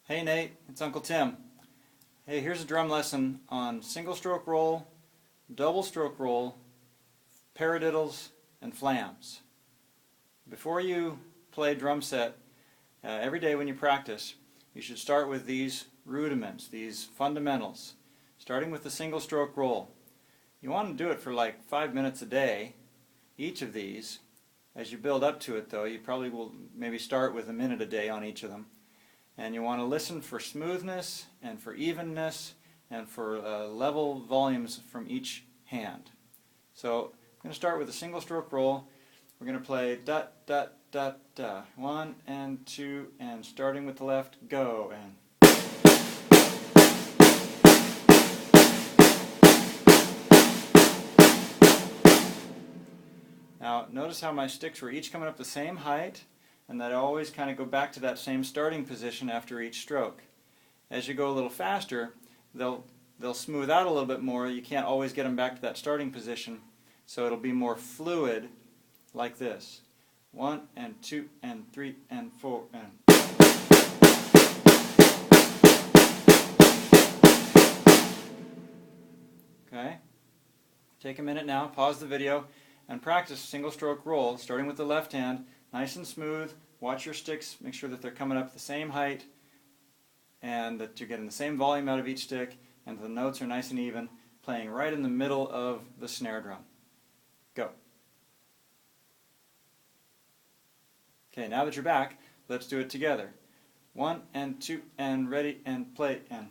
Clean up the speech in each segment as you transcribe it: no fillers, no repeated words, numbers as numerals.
Hey Nate, it's Uncle Tim. Hey, here's a drum lesson on single stroke roll, double stroke roll, paradiddles, and flams. Before you play drum set, every day when you practice, you should start with these rudiments, these fundamentals, starting with the single stroke roll. You want to do it for like 5 minutes a day, each of these. As you build up to it though, you probably will maybe start with a minute a day on each of them. And you want to listen for smoothness and for evenness and for level volumes from each hand. So I'm going to start with a single stroke roll. We're going to play da da da da, 1 and 2, and starting with the left, go, and now notice how my sticks were each coming up the same height, and that I always kind of go back to that same starting position after each stroke. As you go a little faster, they'll smooth out a little bit more. You can't always get them back to that starting position, so it'll be more fluid like this. 1 and 2 and 3 and 4 and okay. Take a minute now, pause the video, and practice single stroke roll, starting with the left hand, nice and smooth. Watch your sticks, make sure that they're coming up the same height and that you're getting the same volume out of each stick, and the notes are nice and even, playing right in the middle of the snare drum. Go. Okay, now that you're back, let's do it together. 1 and 2 and ready and play and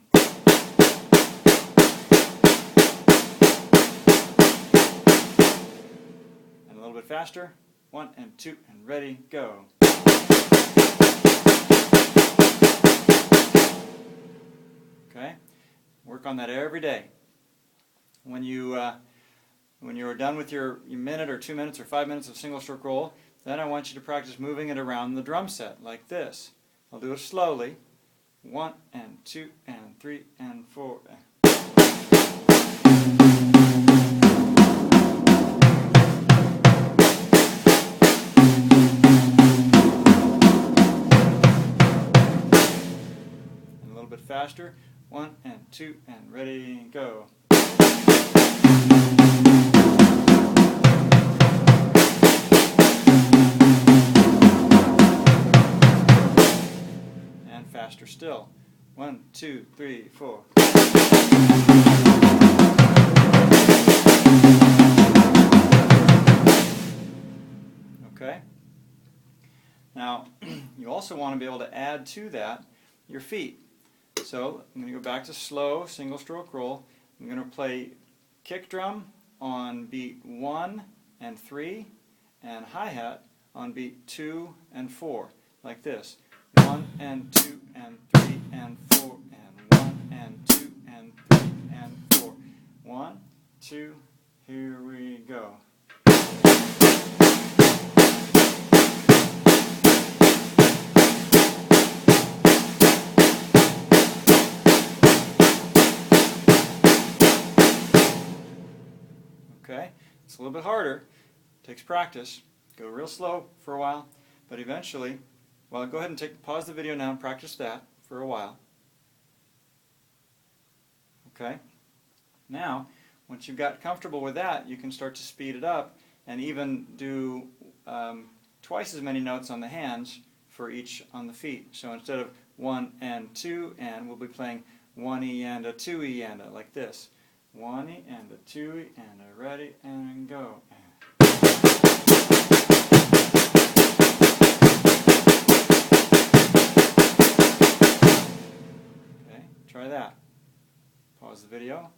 a little bit faster. 1 and 2 and ready, go. Okay, work on that every day. When you are done with your minute or 2 minutes or 5 minutes of single stroke roll, then I want you to practice moving it around the drum set like this. I'll do it slowly. 1 and 2 and 3 and 4 and a little bit faster. 1 and 2 and ready, go. And faster still. 1, 2, 3, 4. Okay. Now, you also want to be able to add to that your feet. So I'm going to go back to slow single stroke roll. I'm going to play kick drum on beat 1 and 3 and hi-hat on beat 2 and 4, like this. 1 and 2 and 3 and 4 and 1 and 2 and 3 and 4. 1, 2, here we go. Okay, it's a little bit harder, takes practice. Go real slow for a while, but eventually, well, go ahead and pause the video now and practice that for a while. Okay, now, once you've got comfortable with that, you can start to speed it up and even do twice as many notes on the hands for each on the feet. So instead of 1 and 2 and, we'll be playing 1E and a 2E and a, like this. 1E and a 2E and a ready and go. Okay, try that. Pause the video.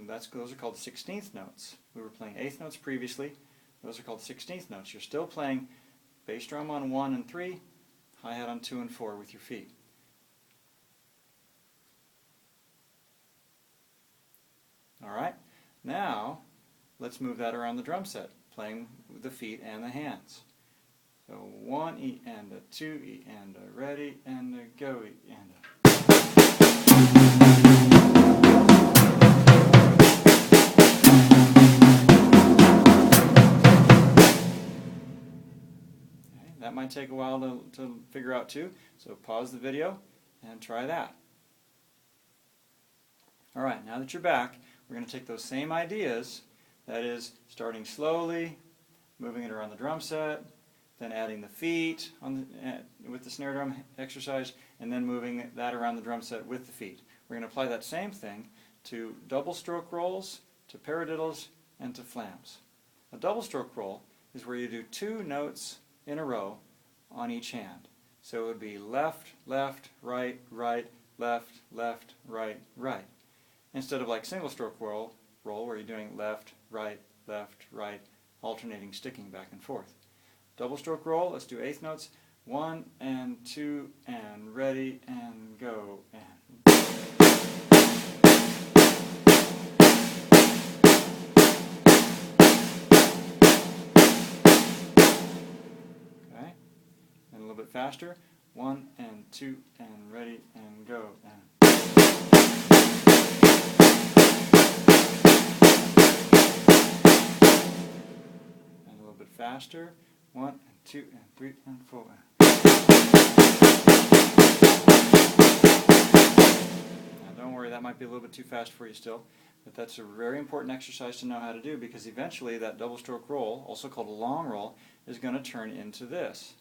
Those are called 16th notes. We were playing 8th notes previously. Those are called 16th notes. You're still playing bass drum on 1 and 3, hi-hat on 2 and 4 with your feet. Alright, now let's move that around the drum set, playing with the feet and the hands. So 1E and a 2E and a ready and a go-E and a... Okay, that might take a while to figure out too, so pause the video and try that. Alright, now that you're back, we're going to take those same ideas, that is, starting slowly, moving it around the drum set, then adding the feet on with the snare drum exercise, and then moving that around the drum set with the feet. We're going to apply that same thing to double stroke rolls, to paradiddles, and to flams. A double stroke roll is where you do 2 notes in a row on each hand. So it would be left, left, right, right, left, left, right, right. Instead of like single stroke roll where you're doing left, right, alternating, sticking back and forth. Double stroke roll, let's do 8th notes. 1 and 2 and ready and go and. Okay, and a little bit faster. 1 and 2 and ready and go and. Faster. 1 and 2 and 3 and 4. Now don't worry, that might be a little bit too fast for you still, but that's a very important exercise to know how to do, because eventually that double stroke roll, also called a long roll, is going to turn into this.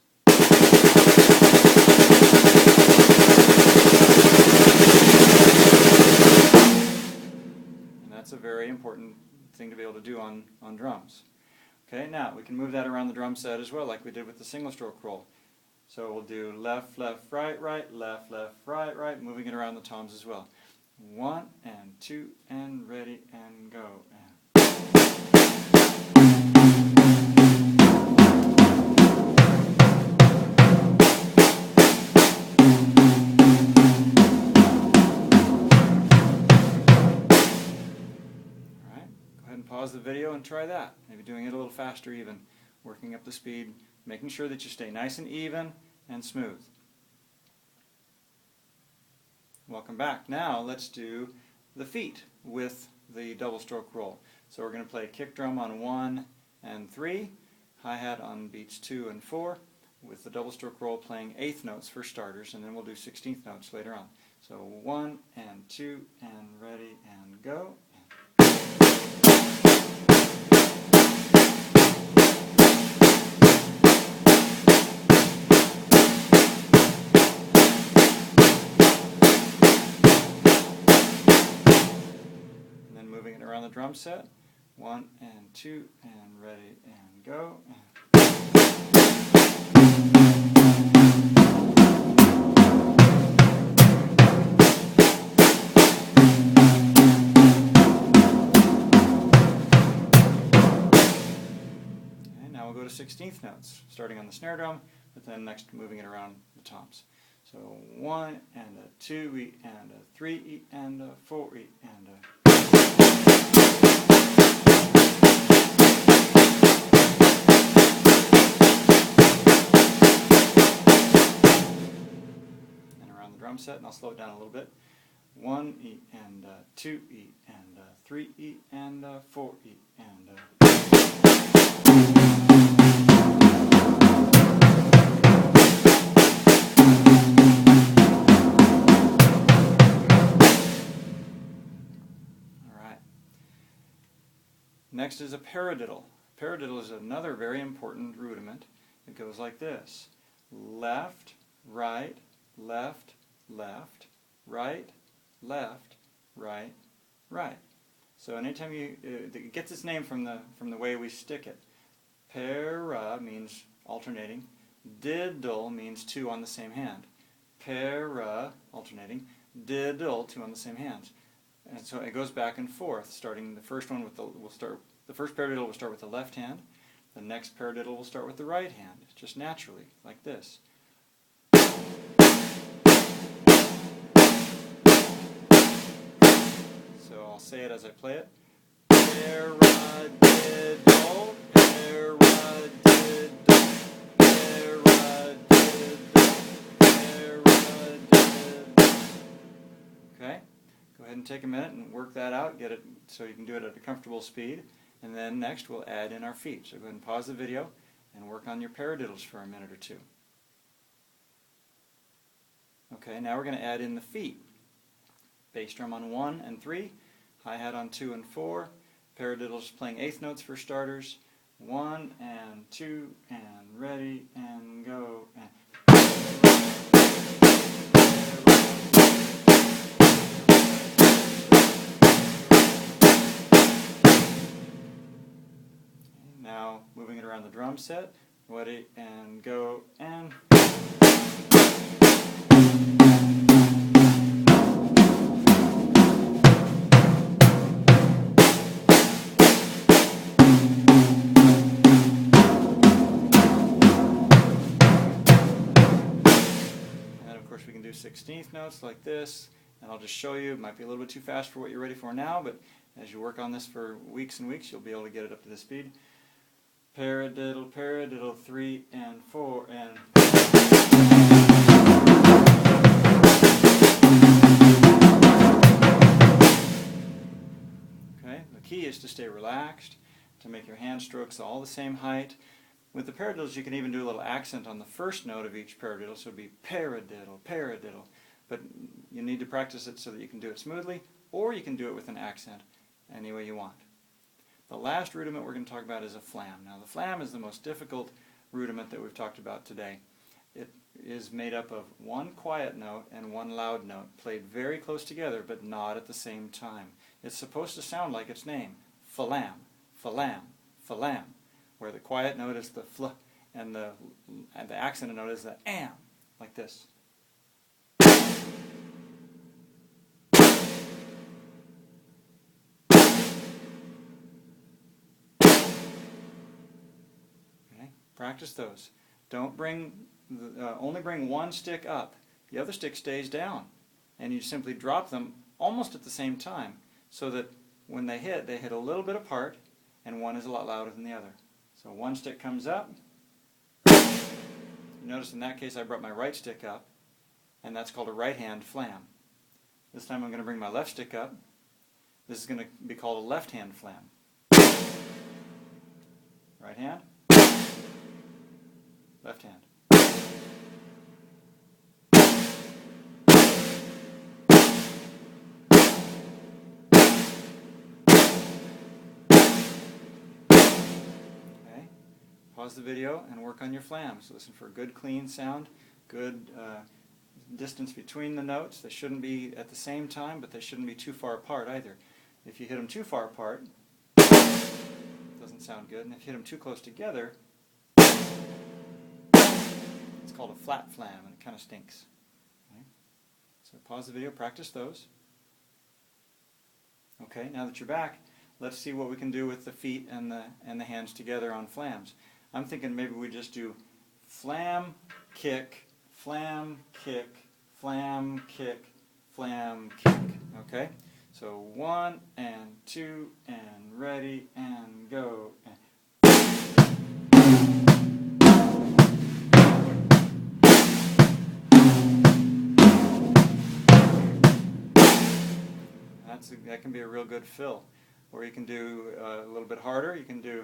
And that's a very important thing to be able to do on drums. Okay, now we can move that around the drum set as well, like we did with the single stroke roll. So we'll do left, left, right, right, left, left, right, right, moving it around the toms as well. 1 and 2 and ready and go. Pause the video and try that. Maybe doing it a little faster even, working up the speed, making sure that you stay nice and even and smooth. Welcome back. Now let's do the feet with the double stroke roll. So we're going to play kick drum on 1 and 3, hi-hat on beats 2 and 4, with the double stroke roll playing 8th notes for starters, and then we'll do 16th notes later on. So 1 and 2 and ready and go. Moving it around the drum set. 1 and 2 and ready and go. And now we'll go to 16th notes, starting on the snare drum, but then next moving it around the toms. So 1 and a 2 and a 3 and a 4 and a. Drum set, and I'll slow it down a little bit. 1 E and 2 E and 3 E and 4 E and. All right. Next is a paradiddle. Paradiddle is another very important rudiment. It goes like this: left, right, left, left, right, left, right, right. So anytime it gets its name from the way we stick it. Para means alternating. Diddle means 2 on the same hand. Para, alternating. Diddle, 2 on the same hands. And so it goes back and forth. Starting the first one with the first paradiddle will start with the left hand. The next paradiddle will start with the right hand, just naturally, like this. So I'll say it as I play it. Paradiddle, paradiddle, paradiddle, paradiddle. Okay? Go ahead and take a minute and work that out, get it so you can do it at a comfortable speed. And then next we'll add in our feet. So go ahead and pause the video and work on your paradiddles for a minute or two. Okay, now we're going to add in the feet. Bass drum on 1 and 3, hi-hat on 2 and 4, paradiddles playing eighth notes for starters. 1 and 2 and ready and go. And now moving it around the drum set. Ready and go and. We can do 16th notes like this, and I'll just show you. It might be a little bit too fast for what you're ready for now, but as you work on this for weeks and weeks, you'll be able to get it up to this speed. Paradiddle, paradiddle, 3 and 4 and. Okay, the key is to stay relaxed, to make your hand strokes all the same height. With the paradiddles, you can even do a little accent on the first note of each paradiddle, so it would be paradiddle, paradiddle. But you need to practice it so that you can do it smoothly, or you can do it with an accent any way you want. The last rudiment we're going to talk about is a flam. Now, the flam is the most difficult rudiment that we've talked about today. It is made up of one quiet note and one loud note, played very close together, but not at the same time. It's supposed to sound like its name, falam, falam, falam, where the quiet note is the fl and the accented note is the am, like this. Okay, practice those. Don't bring only bring one stick up. The other stick stays down, and you simply drop them almost at the same time, so that when they hit a little bit apart, and one is a lot louder than the other. So one stick comes up. Notice in that case I brought my right stick up, and that's called a right hand flam. This time I'm going to bring my left stick up. This is going to be called a left hand flam. Right hand, left hand. Pause the video and work on your flams. Listen for good clean sound, good distance between the notes. They shouldn't be at the same time, but they shouldn't be too far apart either. If you hit them too far apart, it doesn't sound good. And if you hit them too close together, it's called a flat flam, and it kind of stinks. Okay? So pause the video, practice those. Okay, now that you're back, let's see what we can do with the feet and the hands together on flams. I'm thinking maybe we just do flam, kick, flam, kick, flam, kick, flam, kick. Okay? So 1 and 2 and ready and go. That can be a real good fill. Or you can do a little bit harder. You can do.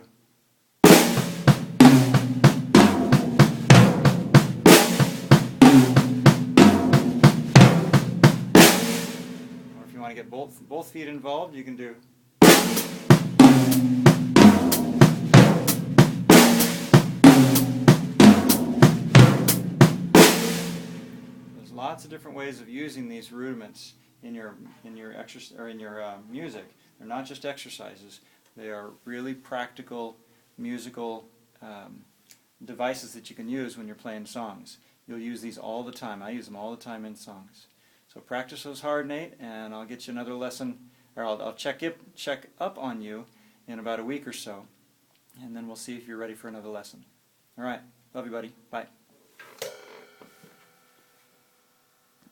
If you want to get both feet involved, you can do. There's lots of different ways of using these rudiments in your music. They're not just exercises. They are really practical musical devices that you can use when you're playing songs. You'll use these all the time. I use them all the time in songs. So practice those hard, Nate, and I'll get you another lesson, or I'll check up on you in about a week or so, and then we'll see if you're ready for another lesson. All right. Love you, buddy. Bye.